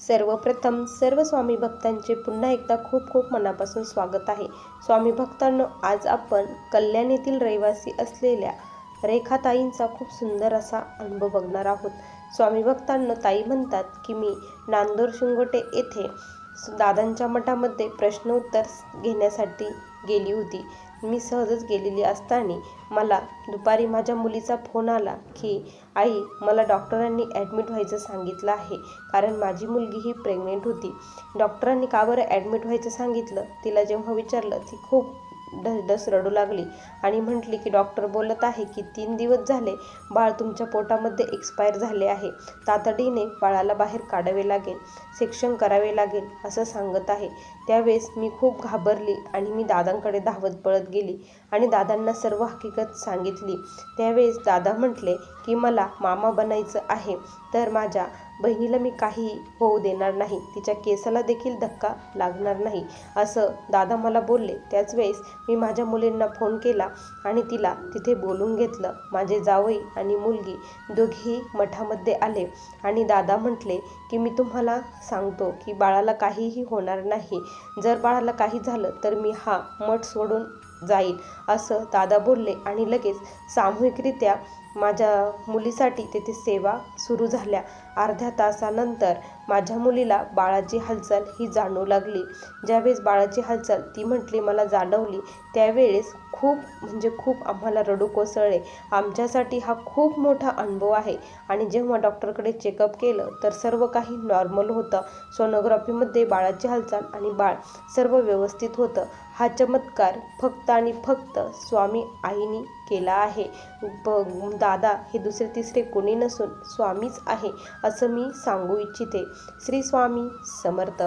सर्वप्रथम सर्व स्वामी भक्तांचे पुन्हा एकदा खूप खूप मनापासून स्वागत आहे. स्वामी भक्तांनो, आज आपण कल्याण येथील रहिवासी असलेल्या रेखाताईंचा खूप सुंदर असा अनुभव बघणार आहोत. स्वामी भक्तांनो, ताई म्हणतात की मी नांदोर शिंगोटे येथे दादांच्या मठामध्ये प्रश्नोत्तर घेण्यासाठी गेली होती. मी सहजच गेलेली असताना मला दुपारी माझ्या मुलीचा फोन आला की आई, मला डॉक्टरांनी ॲडमिट व्हायचं सांगितलं आहे, कारण माझी मुलगी ही प्रेग्नेंट होती. डॉक्टरांनी का बरं ॲडमिट व्हायचं सांगितलं, तिला जेव्हा विचारलं ती खूप ढसढस रडू लागली आणि म्हटली की डॉक्टर बोलत आहे की 3 दिवस झाले बाळ तुमच्या पोटामध्ये एक्सपायर झाले आहे, तातडीने बाळाला बाहेर काढावे लागेल, सेक्शन करावे लागेल असं सांगत आहे. त्यावेळेस मी खूप घाबरली आणि मी दादांकडे धावत पळत गेली आणि दादांना सर्व हकीकत सांगितली. त्यावेळेस दादा म्हटले की मला मामा बनायचं आहे, तर माझ्या बहिणीला मी काहीही होऊ देणार नाही, तिच्या केसाला देखील धक्का लागणार नाही असं दादा मला बोलले. त्याच वेळेस मी माझ्या मुलींना फोन केला आणि तिला तिथे बोलून घेतलं. माझे जावई आणि मुलगी दोघेही मठामध्ये आले आणि दादा म्हटले की मी तुम्हाला सांगतो की बाळाला काहीही होणार नाही, जर बाळाला काही झालं तर मी हा मठ सोडून जाईल असं दादा बोलले आणि लगेच सामूहिकरित्या माझ्या मुलीसाठी तेथे सेवा सुरू झाल्या. अर्ध्या तासानंतर माझ्या मुलीला बाळाची हालचाल ही जाणवू लागली. ज्यावेळेस बाळाची हालचाल ती म्हटली मला जाणवली, त्यावेळेस खूप आम्हाला रडू कोसळले. आमच्यासाठी हा खूप मोठा अनुभव आहे. आणि जेव्हा डॉक्टरकडे चेकअप केलं तर सर्व काही नॉर्मल होतं. सोनोग्राफीमध्ये बाळाची हालचाल आणि बाळ सर्व व्यवस्थित होतं. हा चमत्कार फक्त आणि फक्त स्वामी आईनी केला आहे. दादा हे दुसरे तिसरे कोणी नसून स्वामीच आहे असं मी सांगू इच्छिते. श्री स्वामी समर्थ.